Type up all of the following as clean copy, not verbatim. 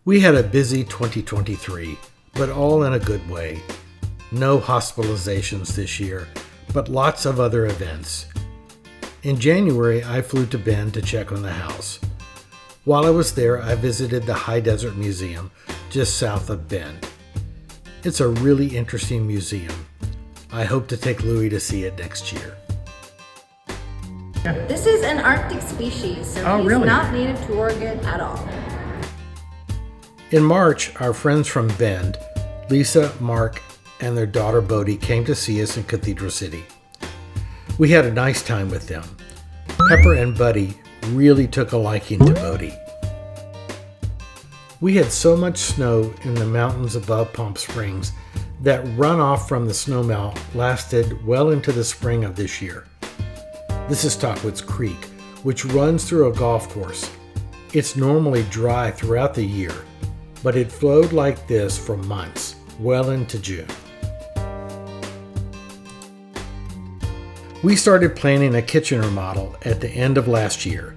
We had a busy 2023, but all in a good way. No hospitalizations this year, but lots of other events. In January, I flew to Bend to check on the house. While I was there, I visited the High Desert Museum just south of Bend. It's a really interesting museum. I hope to take Louie to see it next year. This is an Arctic species, so he's not native to Oregon at all. In March, our friends from Bend, Lisa, Marc, and their daughter Bodhi came to see us in Cathedral City. We had a nice time with them. Pepper and Buddy really took a liking to Bodhi. We had so much snow in the mountains above Palm Springs that runoff from the snowmelt lasted well into the spring of this year. This is Tahquitz Creek, which runs through a golf course. It's normally dry throughout the year, but it flowed like this for months, well into June. We started planning a kitchen remodel at the end of last year.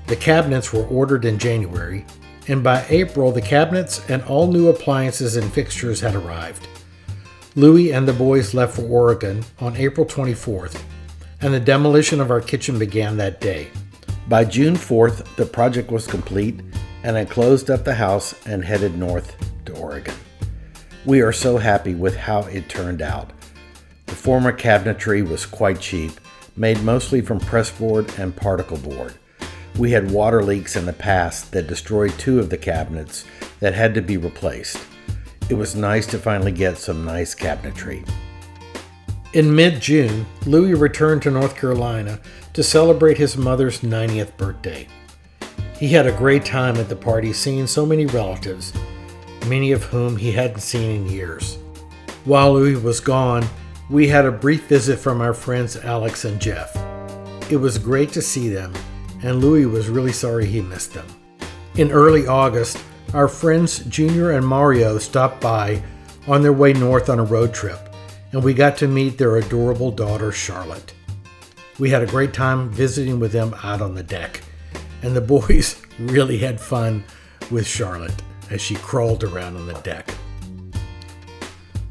The cabinets were ordered in January, and by April the cabinets and all new appliances and fixtures had arrived. Louie and the boys left for Oregon on April 24th, and the demolition of our kitchen began that day. By June 4th, the project was complete, and I closed up the house and headed north to Oregon. We are so happy with how it turned out. The former cabinetry was quite cheap, made mostly from pressboard and particle board. We had water leaks in the past that destroyed 2 of the cabinets that had to be replaced. It was nice to finally get some nice cabinetry. In mid-June, Louie returned to North Carolina to celebrate his mother's 90th birthday. He had a great time at the party, seeing so many relatives, many of whom he hadn't seen in years. While Louie was gone, we had a brief visit from our friends Alex and Jeff. It was great to see them, and Louie was really sorry he missed them. In early August, our friends Junior and Mario stopped by on their way north on a road trip, and we got to meet their adorable daughter Charlotte. We had a great time visiting with them out on the deck, and the boys really had fun with Charlotte as she crawled around on the deck.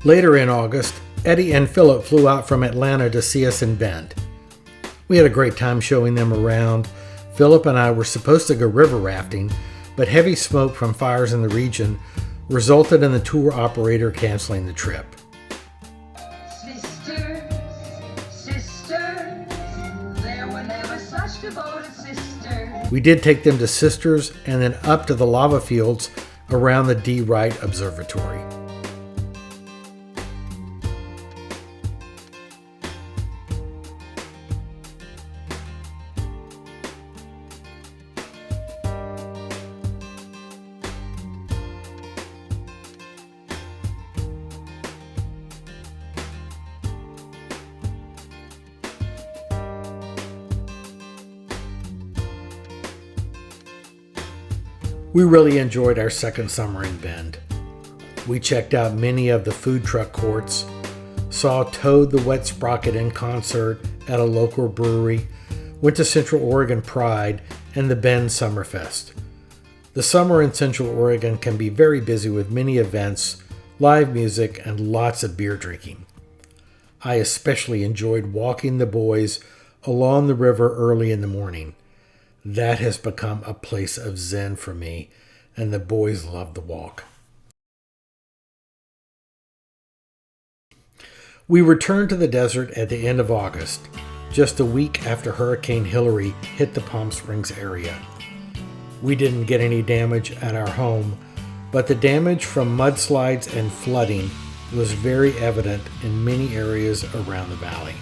Later in August, Eddie and Philip flew out from Atlanta to see us in Bend. We had a great time showing them around. Philip and I were supposed to go river rafting, but heavy smoke from fires in the region resulted in the tour operator canceling the trip. We did take them to Sisters and then up to the lava fields around the D. Wright Observatory. We really enjoyed our second summer in Bend. We checked out many of the food truck courts, saw Toad the Wet Sprocket in concert at a local brewery, went to Central Oregon Pride and the Bend Summerfest. The summer in Central Oregon can be very busy with many events, live music, and lots of beer drinking. I especially enjoyed walking the boys along the river early in the morning. That has become a place of zen for me, and the boys love the walk. We returned to the desert at the end of August, just a week after Hurricane Hilary hit the Palm Springs area. We didn't get any damage at our home, but the damage from mudslides and flooding was very evident in many areas around the valley.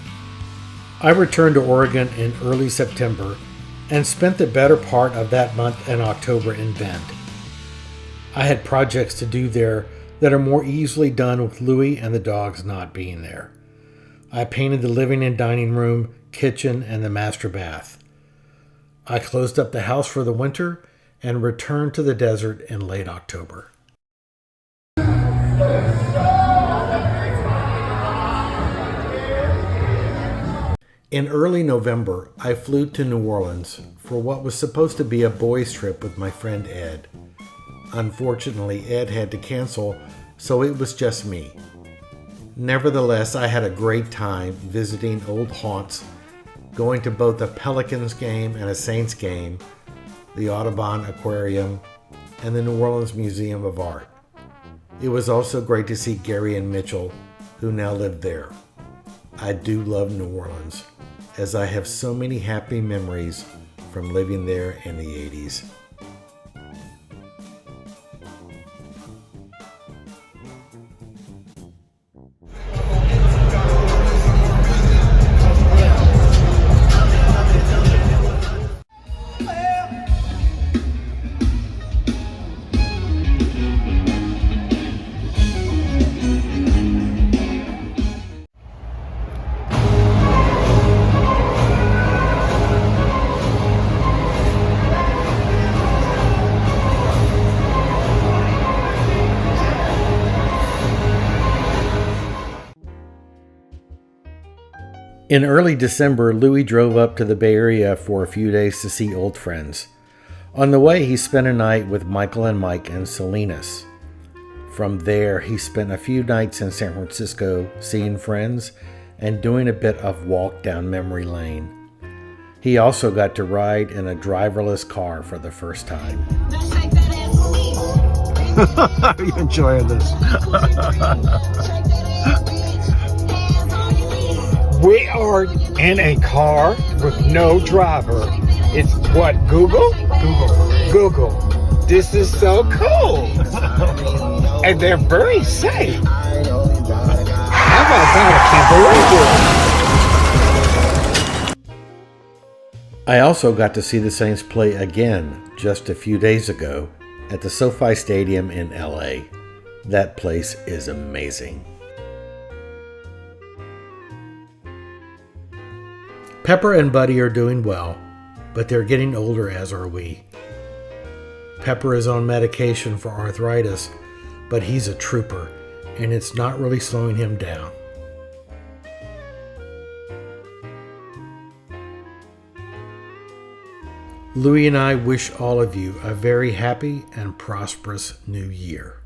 I returned to Oregon in early September and spent the better part of that month in October in Bend. I had projects to do there that are more easily done with Louie and the dogs not being there. I painted the living and dining room, kitchen, and the master bath. I closed up the house for the winter and returned to the desert in late October. In early November, I flew to New Orleans for what was supposed to be a boys' trip with my friend Ed. Unfortunately, Ed had to cancel, so it was just me. Nevertheless, I had a great time visiting old haunts, going to both a Pelicans game and a Saints game, the Audubon Aquarium, and the New Orleans Museum of Art. It was also great to see Gary and Mitchell, who now live there. I do love New Orleans, as I have so many happy memories from living there in the 80s. In early December, Louie drove up to the Bay Area for a few days to see old friends. On the way, he spent a night with Michael and Mike in Salinas. From there, he spent a few nights in San Francisco seeing friends and doing a bit of walk down memory lane. He also got to ride in a driverless car for the first time. Are you enjoying this? We are in a car with no driver. It's what, Google? Google. This is so cool. And they're very safe. How about that? I can't believe it. I also got to see the Saints play again just a few days ago at the SoFi Stadium in LA. That place is amazing. Pepper and Buddy are doing well, but they're getting older, as are we. Pepper is on medication for arthritis, but he's a trooper, and it's not really slowing him down. Louie and I wish all of you a very happy and prosperous new year.